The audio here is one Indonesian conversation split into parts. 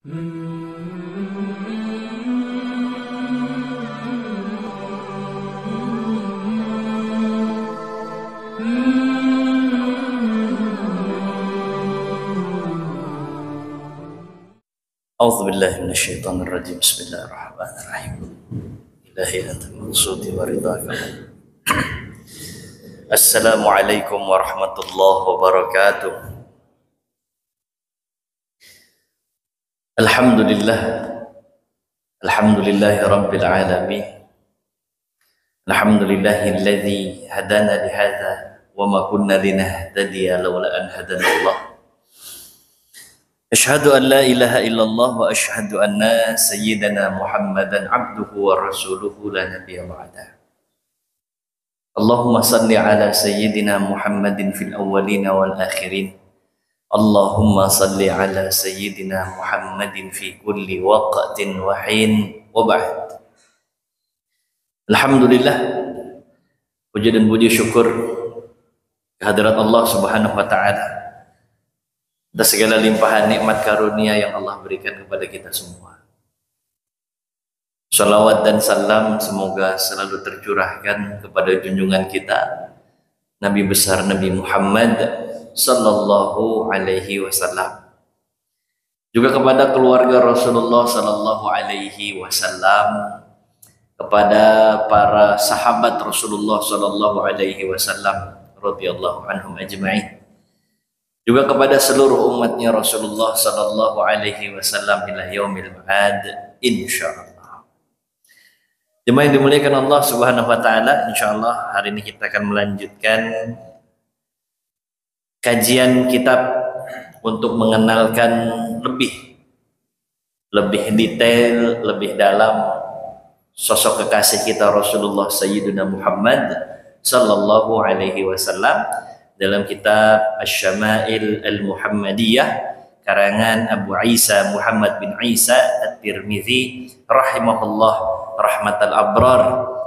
A'udzubillahi minasyaitonirrajim. Bismillahirrahmanirrahim. Ilahi anta maqsudi wa ridhaka. Assalamualaikum warahmatullahi wabarakatuh. Alhamdulillah. Alhamdulillahi rabbil alamin. Alhamdulillahilladzi hadana lihadza wa ma kunna linahtadiya laula an hadana Allah. Asyhadu an la ilaha illallah wa asyhadu anna sayyidana Muhammadan abduhu wa rasuluhu la nabiyya ba'da. Allahumma salli ala sayyidina Muhammadin fil awwalina wal akhirin. Allahumma salli ala sayyidina Muhammadin fi kulli waqtin wa hin wa ba'd. Alhamdulillah, puji dan puji syukur kehadirat Allah Subhanahu wa taala atas segala limpahan nikmat karunia yang Allah berikan kepada kita semua. Salawat dan salam semoga selalu tercurahkan kepada junjungan kita Nabi besar Nabi Muhammad sallallahu alaihi wasallam, juga kepada keluarga Rasulullah sallallahu alaihi wasallam, kepada para sahabat Rasulullah sallallahu alaihi wasallam radhiyallahu anhum ajma'in, juga kepada seluruh umatnya Rasulullah sallallahu alaihi wasallam ila yaumil ma'ad insyaallah. Jemaah yang dimuliakan Allah Subhanahu wa taala, insyaallah hari ini kita akan melanjutkan kajian kitab untuk mengenalkan lebih detail, lebih dalam sosok kekasih kita Rasulullah Sayyidina Muhammad sallallahu alaihi wasallam dalam kitab Asy-Syama'il Al-Muhammadiyah karangan Abu Isa Muhammad bin Isa At-Tirmidzi rahimahullah rahmatal abrar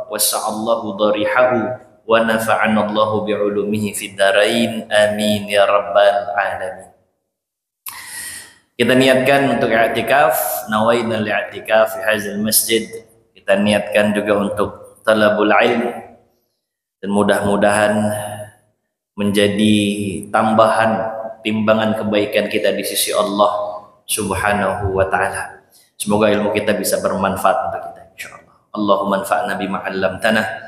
wa sa'allahu darihahu wa nafa'ana Allahu bi'ulumihi fid dharain amin ya rabbal alamin. Kita niatkan untuk i'tikaf, nawaina al-i'tikaf fi hadzal masjid. Kita niatkan juga untuk talabul ilm, dan mudah-mudahan menjadi tambahan timbangan kebaikan kita di sisi Allah Subhanahu wa taala. Semoga ilmu kita bisa bermanfaat untuk kita insyaallah. Allahumma anfa'na bima 'allamtana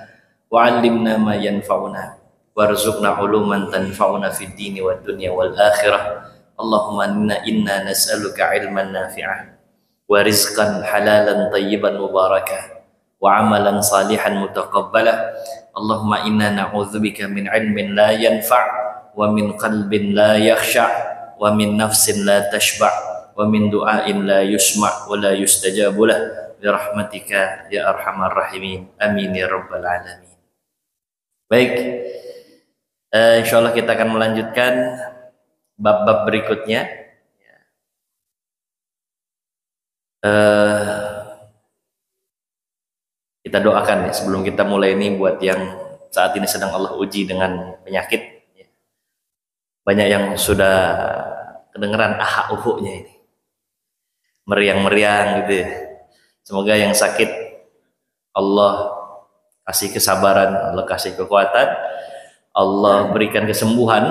wa 'allimna ma yanfa'una warzuqna 'uluman tanfa'una fid dini wad dunya wal akhirah. Allahumma inna nas'aluka 'ilman nafi'an wa rizqan halalan tayyiban mubarakah wa 'amalan salihan mutaqabbalah. Allahumma inna na'udzubika min ilmin la yanfa' wa min qalbin la yakhsha' wa min nafsin la tashba' wa min du'ain la yusma' wa la yustajabu lah bi rahmatika ya arhamar rahimin amin ya rabbal alamin. Baik, insyaallah kita akan melanjutkan bab-bab berikutnya. Kita doakan ya sebelum kita mulai ini buat yang saat ini sedang Allah uji dengan penyakit. Banyak yang sudah kedengeran aha uhunya ini. Meriang-meriang gitu ya. Semoga yang sakit Allah kasih kesabaran, Allah kasih kekuatan, Allah berikan kesembuhan,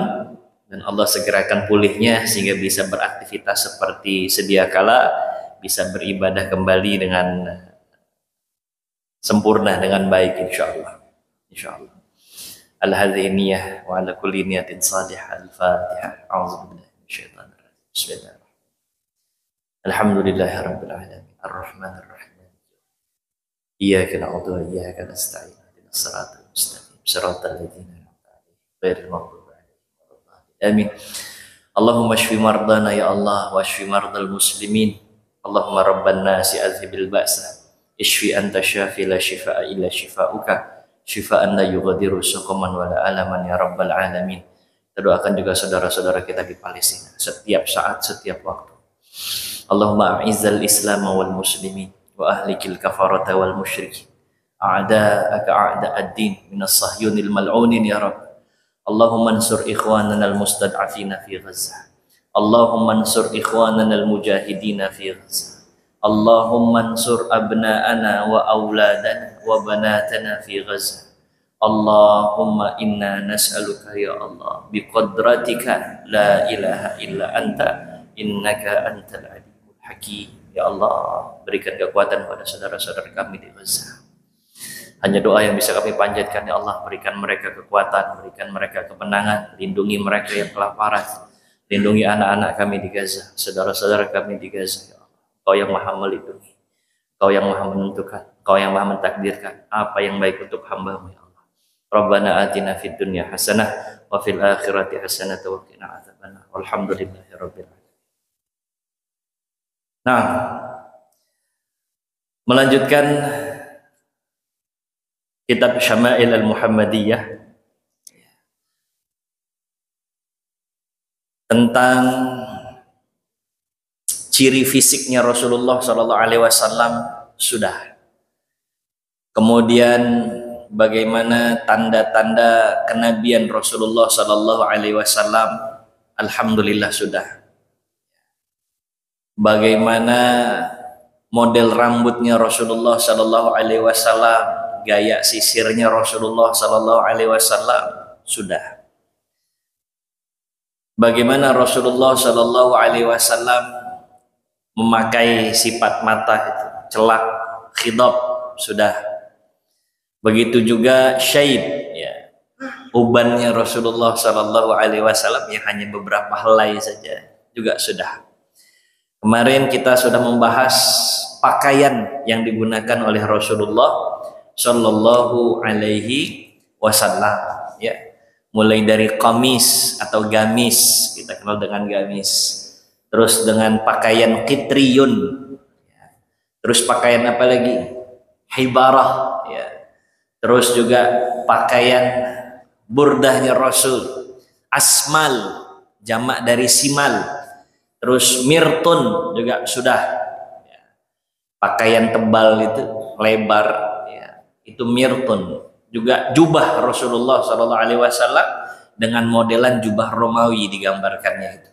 dan Allah segerakan pulihnya sehingga bisa beraktivitas seperti sedia kala, bisa beribadah kembali dengan sempurna dengan baik insyaallah. Insyaallah. Al-hadziniyah wa ala kulli niyatin salihah. Al-Fatihah. A'udzubillahi minasyaitonir rajim. Bismillahirrahmanirrahim. Alhamdulillahirabbil alamin. Arrahmanir rahim. Iyyaka na'budu wa iyyaka nasta'in. Ihdinas siratal mustaqim. Shiratal ladzina an'amta 'alaihim ghairil maghdubi 'alaihim waladdallin. Amin. Allahumma shfi mardana ya Allah wa shfi mardal muslimin. Allahumma rabban nasi adhibil ba'sa. Ishfi anta syafi la shifaa illa shifauka shifaan la yughadiru suqaman wala alaman ya rabbal alamin. Kita doakan juga saudara-saudara kita di Palestina setiap saat, setiap waktu. Allahumma a'izzal islam wal muslimin wa ahlikil kafarata wal musyrikin a'da'aka a'da'ad-din minas sahyunil mal'unin ya rabb. Allahumma ansur ikhwanana al-mustad'afina fi Gaza Allahumma ansur ikhwanana al-mujahidina fi Gaza. Allahumma ansur abna'ana wa auladana wa banatana fi Gaza. Allahumma inna nas'aluka ya Allah biqadratika la ilaha illa anta innaka antal alimul hakim. Ya Allah, berikan kekuatan pada saudara-saudara kami di Gaza. Hanya doa yang bisa kami panjatkan, ya Allah, berikan mereka kekuatan, berikan mereka kemenangan, lindungi mereka yang kelaparan, lindungi anak-anak kami di Gaza, saudara-saudara kami di Gaza, ya Allah. Kau yang maha melindungi, Kau yang maha menentukan, Kau yang maha mentakdirkan apa yang baik untuk hamba-Mu, ya Allah. Rabbana atina fid dunya hasanah wa fil akhirati hasanah wa qina adzabannar. Walhamdulillahi rabbil alamin. Nah, melanjutkan kitab Syama'il al-Muhammadiyah tentang ciri fisiknya Rasulullah Shallallahu Alaihi Wasallam sudah. Kemudian bagaimana tanda-tanda kenabian Rasulullah Shallallahu Alaihi Wasallam, alhamdulillah sudah. Bagaimana model rambutnya Rasulullah Shallallahu Alaihi Wasallam, gaya sisirnya Rasulullah Shallallahu Alaihi Wasallam sudah. Bagaimana Rasulullah Shallallahu Alaihi Wasallam memakai sifat mata itu, celak, khidab sudah. Begitu juga syaib, ya, ubannya Rasulullah Shallallahu Alaihi Wasallam yang hanya beberapa helai saja juga sudah. Kemarin kita sudah membahas pakaian yang digunakan oleh Rasulullah Shallallahu Alaihi Wasallam, ya, mulai dari qamis atau gamis, kita kenal dengan gamis, terus dengan pakaian kitriyun, ya. Terus pakaian apa lagi? Hibarah, ya. Terus juga pakaian burdahnya Rasul, asmal, jamak dari simal. Terus mirtun juga sudah, ya. Pakaian tebal itu, lebar, ya, itu mirtun. Juga jubah Rasulullah Shallallahu Alaihi Wasallam dengan modelan jubah Romawi digambarkannya itu.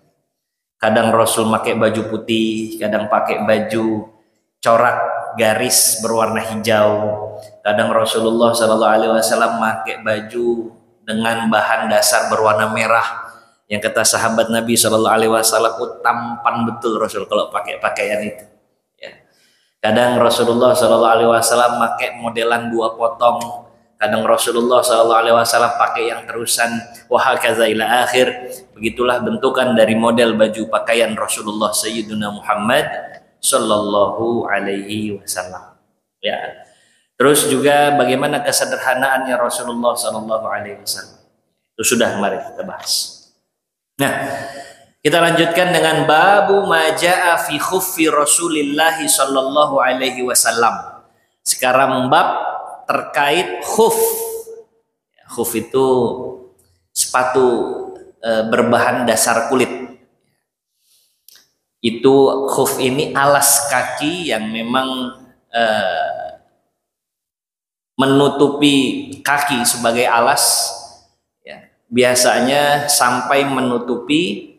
Kadang Rasul pakai baju putih, kadang pakai baju corak garis berwarna hijau. Kadang Rasulullah Shallallahu Alaihi Wasallam pakai baju dengan bahan dasar berwarna merah. Yang kata sahabat Nabi Shallallahu Alaihi Wasallam, tampan betul Rasul kalau pakai pakaian itu. Ya. Kadang Rasulullah Shallallahu Alaihi Wasallam pakai modelan 2 potong. Kadang Rasulullah Shallallahu Alaihi Wasallam pakai yang terusan, wahakaza ila akhir. Begitulah bentukan dari model baju pakaian Rasulullah Sayyiduna Muhammad Shallallahu Alaihi Wasallam. Ya. Terus juga bagaimana kesederhanaannya Rasulullah Shallallahu Alaihi Wasallam. Itu sudah mari kita bahas. Nah, kita lanjutkan dengan babu maja'a fi khuffi Rasulillah sallallahu alaihi wasallam. Sekarang bab terkait khuf. Khuf itu sepatu berbahan dasar kulit. Itu khuf ini alas kaki yang memang menutupi kaki sebagai alas. Biasanya sampai menutupi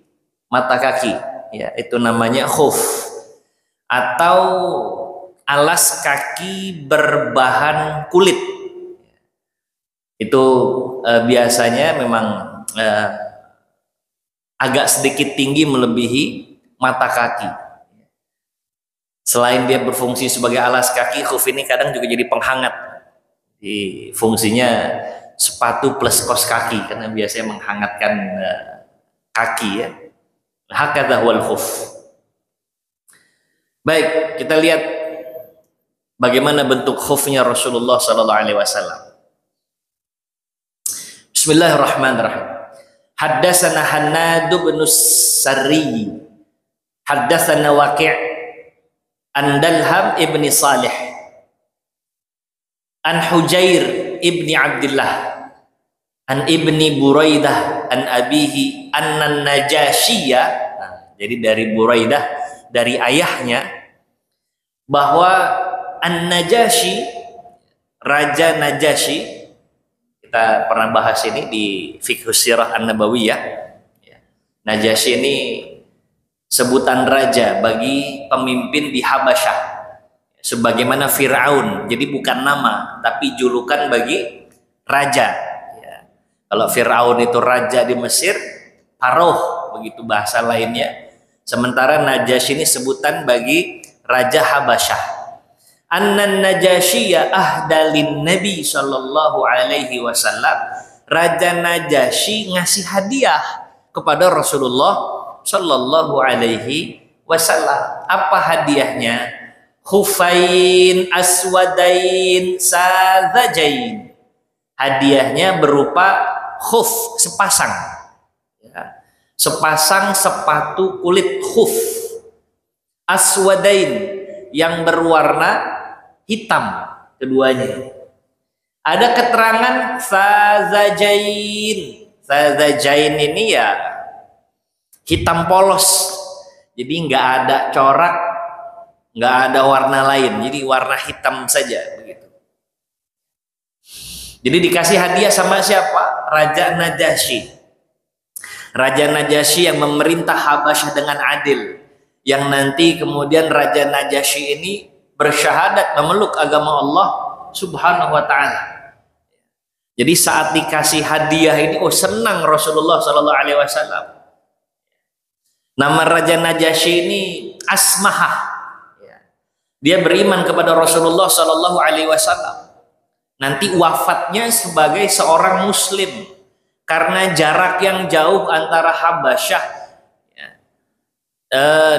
mata kaki, ya, itu namanya khuf atau alas kaki berbahan kulit. Itu biasanya memang agak sedikit tinggi melebihi mata kaki. Selain dia berfungsi sebagai alas kaki, khuf ini kadang juga jadi penghangat. Di fungsinya sepatu plus kos kaki, karena biasanya menghangatkan kaki, ya. Hakadha wal khuf. Baik, kita lihat bagaimana bentuk khufnya Rasulullah sallallahu alaihi wasallam. Bismillahirrahmanirrahim. Haddatsana Hannad bin Sarri, haddatsana Waqi' an Dalham ibni Salih, an Hujair ibni Abdullah, an ibni Buraidah, an abihi annan Najashiyya. Nah, jadi dari Buraidah, dari ayahnya, bahwa An-Najashi, Raja Najasyi, kita pernah bahas ini di Fiqh Sirah An-Nabawiyah. Najasyi ini sebutan raja bagi pemimpin di Habasyah, sebagaimana Fir'aun. Jadi bukan nama, tapi julukan bagi raja. Ya. Kalau Fir'aun itu raja di Mesir, Paroh begitu bahasa lainnya. Sementara Najasyi ini sebutan bagi raja Habasyah. Annan Najasyiya ahdalin Nabi sallallahu alaihi wasallam. Raja Najasyi ngasih hadiah kepada Rasulullah sallallahu alaihi wasallam. Apa hadiahnya? Khufain aswadain sadzajain. Hadiahnya berupa khuf, sepasang. Ya. Sepasang sepatu kulit khuf. Aswadain, yang berwarna hitam keduanya. Ada keterangan sadzajain. Sadzajain ini ya hitam polos, jadi nggak ada corak, nggak ada warna lain, jadi warna hitam saja begitu. Jadi dikasih hadiah sama siapa? Raja Najasyi. Raja Najasyi yang memerintah Habasyah dengan adil, yang nanti kemudian Raja Najasyi ini bersyahadat memeluk agama Allah Subhanahu wa ta'ala. Jadi saat dikasih hadiah ini, oh senang Rasulullah Sallallahu Alaihi Wasallam. Nama Raja Najasyi ini Asmahah. Dia beriman kepada Rasulullah Sallallahu Alaihi Wasallam. Nanti wafatnya sebagai seorang Muslim karena jarak yang jauh antara Habasyah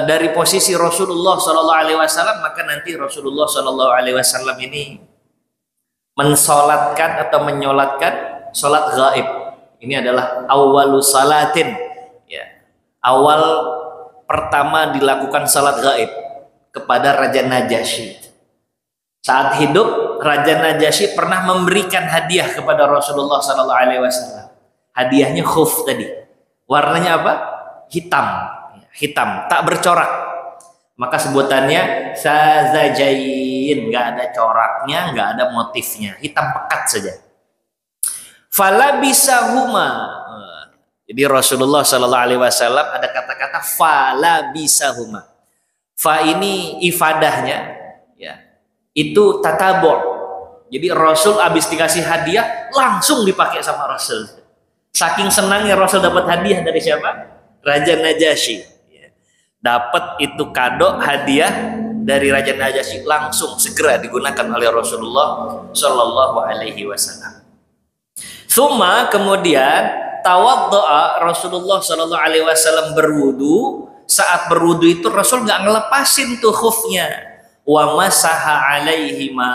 dari posisi Rasulullah Sallallahu Alaihi Wasallam, maka nanti Rasulullah Sallallahu Alaihi Wasallam ini mensolatkan atau menyolatkan solat gaib. Ini adalah awalu salatin, ya, awal pertama dilakukan salat gaib kepada Raja Najasyi. Saat hidup, Raja Najasyi pernah memberikan hadiah kepada Rasulullah Sallallahu Alaihi Wasallam. Hadiahnya khuf tadi, warnanya apa? Hitam, hitam, tak bercorak. Maka sebutannya sadzajain, nggak ada coraknya, nggak ada motifnya, hitam pekat saja. Falabisahuma. Jadi Rasulullah Sallallahu Alaihi Wasallam ada kata-kata falabisahuma. Fa ini ifadahnya, ya, itu tatabu. Jadi Rasul habis dikasih hadiah langsung dipakai sama Rasul. Saking senangnya Rasul dapat hadiah dari siapa? Raja Najasyi. Dapat itu kado hadiah dari Raja Najasyi, langsung segera digunakan oleh Rasulullah Shallallahu Alaihi Wasallam. Suma kemudian tawaddoa Rasulullah Shallallahu Alaihi Wasallam berwudu. Saat berwudu itu Rasul nggak ngelepasin tuh khufnya. Wa masaha alaihima,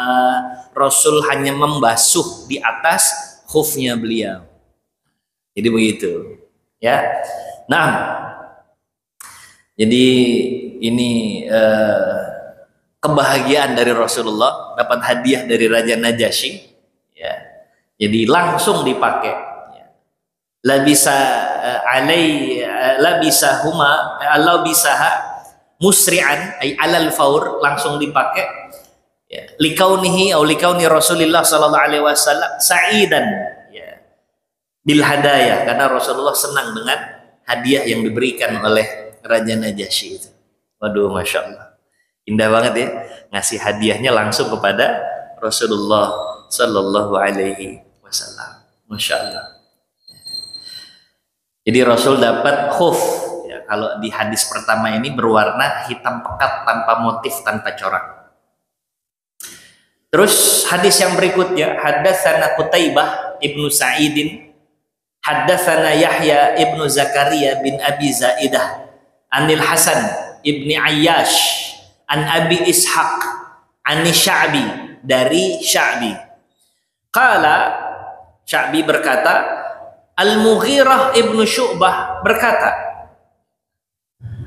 Rasul hanya membasuh di atas khufnya beliau. Jadi begitu, ya. Nah. Jadi ini kebahagiaan dari Rasulullah, dapat hadiah dari Raja Najasyi, ya. Jadi langsung dipakai. Ya. Labisaha musri'an ay alal faur, langsung dipakai. Ya. Likaunihi au likauni Rasulullah sallallahu alaihi wasallam sa'idan, ya, bil hadayah, karena Rasulullah senang dengan hadiah yang diberikan oleh Raja Najasyi itu. Waduh, masya Allah, indah banget ya, ngasih hadiahnya langsung kepada Rasulullah Sallallahu Alaihi Wasallam. Masya Allah. Jadi Rasul dapat khuf, ya, kalau di hadis pertama ini berwarna hitam pekat tanpa motif, tanpa corak. Terus hadis yang berikutnya, haddatsana Qutaibah ibnu Sa'idin, haddatsana Yahya ibnu Zakaria bin Abi Zaidah, Anil Hasan ibni Ayyash, an Abi Ishaq, ani Sya'bi, dari Sya'bi. Qala, Sya'bi berkata, Al-Mughirah ibnu Syu'bah berkata,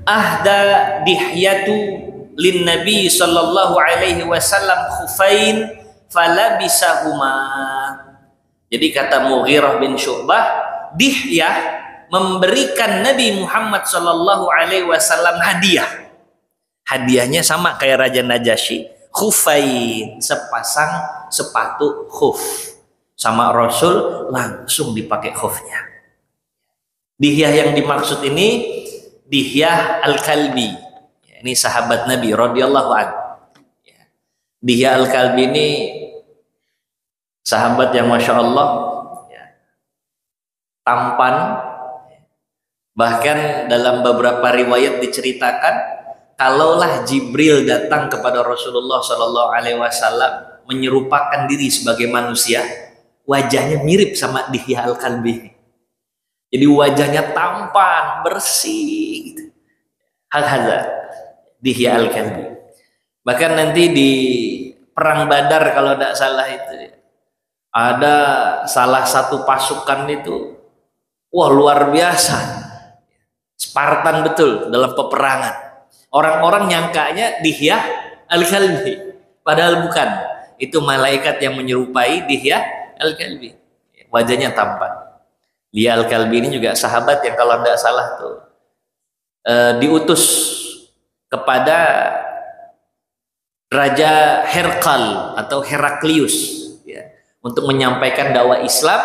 ahda dihyatu lin Nabi sallallahu alaihi wasallam khufain falabisahuma. Jadi kata Mughirah bin Syu'bah, Dihyah memberikan Nabi Muhammad Sallallahu Alaihi Wasallam hadiah. Hadiahnya sama kayak Raja Najasyi, khufain, sepasang sepatu khuf. Sama Rasul langsung dipakai khufnya. Dihyah yang dimaksud ini Dihyah Al-Kalbi. Ini sahabat Nabi radhiyallahu anhu. Dihyah Al-Kalbi ini sahabat yang masya Allah tampan. Bahkan dalam beberapa riwayat diceritakan, kalaulah Jibril datang kepada Rasulullah Shallallahu Alaihi Wasallam menyerupakan diri sebagai manusia, wajahnya mirip sama Dihyah Al-Kalbi. Jadi wajahnya tampan, bersih, gitu. Hal-hal Dihyah Al-Kalbi. Bahkan nanti di perang Badar kalau tidak salah itu ada salah satu pasukan itu, wah luar biasa. Spartan betul dalam peperangan. Orang-orang nyangkanya Dihyah Al-Kalbi, padahal bukan. Itu malaikat yang menyerupai Dihyah Al-Kalbi. Wajahnya tampan. Dihyah Al-Kalbi ini juga sahabat yang kalau tidak salah tuh diutus kepada Raja Herkal atau Heraklius ya, untuk menyampaikan dakwah Islam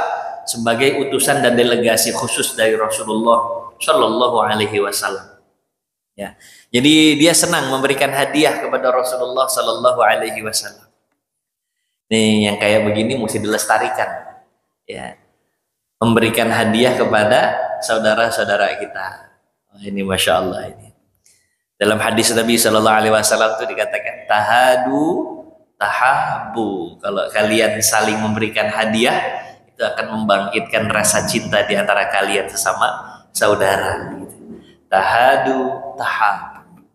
sebagai utusan dan delegasi khusus dari Rasulullah Shallallahu Alaihi Wasallam. Ya, jadi dia senang memberikan hadiah kepada Rasulullah Shallallahu Alaihi Wasallam. Nih yang kayak begini mesti dilestarikan, ya, memberikan hadiah kepada saudara-saudara kita. Oh, ini masya Allah ini. Dalam hadis Nabi Shallallahu Alaihi Wasallam itu dikatakan tahadu tahabu. Kalau kalian saling memberikan hadiah, itu akan membangkitkan rasa cinta di antara kalian sesama saudara. Tahadu tahabu.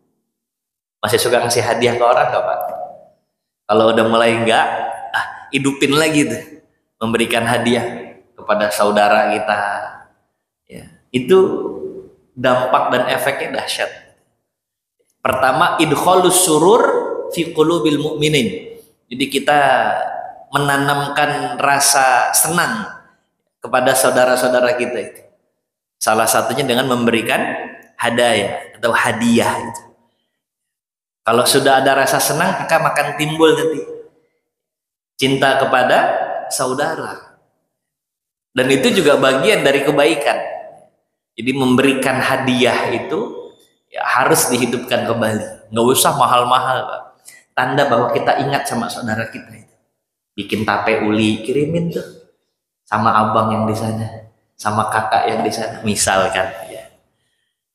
Masih suka ngasih hadiah ke orang nggak Pak? Kalau udah mulai enggak, hidupin lagi tuh, memberikan hadiah kepada saudara kita. Ya, itu dampak dan efeknya dahsyat. Pertama, idkhalus surur fi qulubil mu'minin. Jadi kita menanamkan rasa senang kepada saudara-saudara kita itu. Salah satunya dengan memberikan hadiah atau hadiah itu. Kalau sudah ada rasa senang, maka akan timbul nanti cinta kepada saudara. Dan itu juga bagian dari kebaikan. Jadi memberikan hadiah itu ya, harus dihidupkan kembali. Nggak usah mahal-mahal, Pak. Tanda bahwa kita ingat sama saudara kita itu. Bikin tape uli, kirimin tuh sama abang yang di sana, sama kakak yang di sana, misalkan. Ya.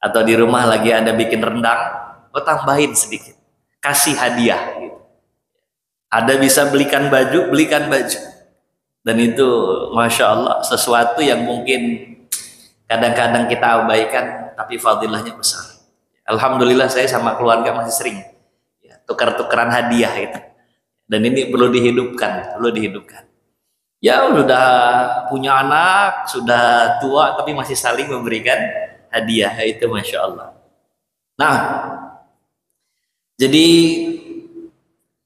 Atau di rumah lagi ada bikin rendang, tambahin sedikit, kasih hadiah. Gitu. Ada bisa belikan baju. Dan itu masya Allah sesuatu yang mungkin kadang-kadang kita abaikan, tapi fadilahnya besar. Alhamdulillah saya sama keluarga masih sering ya, tukar-tukaran hadiah itu. Dan ini perlu dihidupkan. Ya sudah punya anak, sudah tua, tapi masih saling memberikan hadiah. Itu masya Allah. Nah, jadi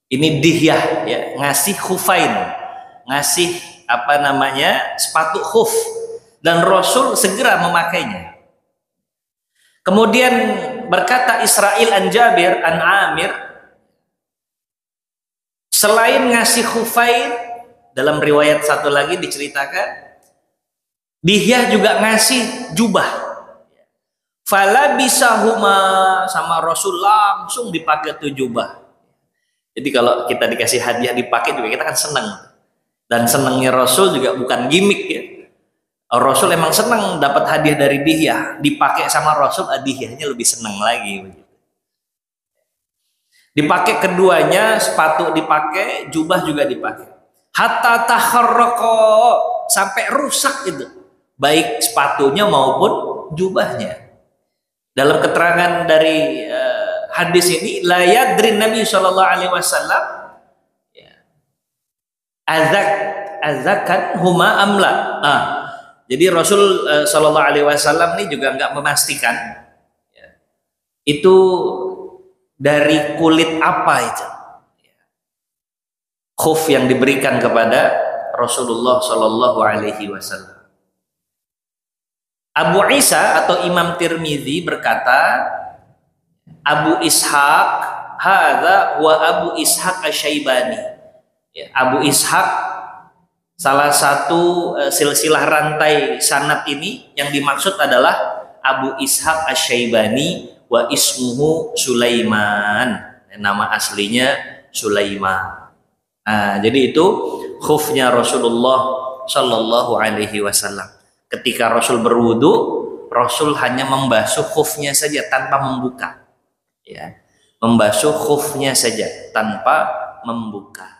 ini dihyah ya, ngasih khufain, ngasih sepatu khuf, dan Rasul segera memakainya. Kemudian berkata Israil an Jabir an Amir, selain ngasih khufain, dalam riwayat satu lagi diceritakan Dihyah juga ngasih jubah. Fala bisahuma, sama Rasul langsung dipakai tuh jubah. Jadi kalau kita dikasih hadiah dipakai juga kita kan senang. Dan senangnya Rasul juga bukan gimmick ya. Rasul emang senang dapat hadiah dari Dihyah, dipakai sama Rasul, hadiahnya lebih senang lagi. Dipakai keduanya, sepatu dipakai, jubah juga dipakai. Hatta takharraqa, sampai rusak itu, baik sepatunya maupun jubahnya. Dalam keterangan dari hadis ini, la yadri Nabi Shallallahu Alaihi Wasallam azakan huma amla. Jadi Rasul Shallallahu Alaihi Wasallam ini juga nggak memastikan ya, itu dari kulit apa itu khuf yang diberikan kepada Rasulullah Shallallahu Alaihi Wasallam. Abu Isa atau Imam Tirmidzi berkata, Abu Ishaq hadza wa Abu Ishaq Asy-Syaibani. Ya, Abu Ishaq salah satu silsilah rantai sanad ini yang dimaksud adalah Abu Ishaq Asy-Syaibani wa ismuhu Sulaiman. Nama aslinya Sulaiman. Nah, jadi itu khufnya Rasulullah Shallallahu Alaihi Wasallam. Ketika Rasul berwudu, Rasul hanya membasuh khufnya saja tanpa membuka. Ya, membasuh khufnya saja tanpa membuka.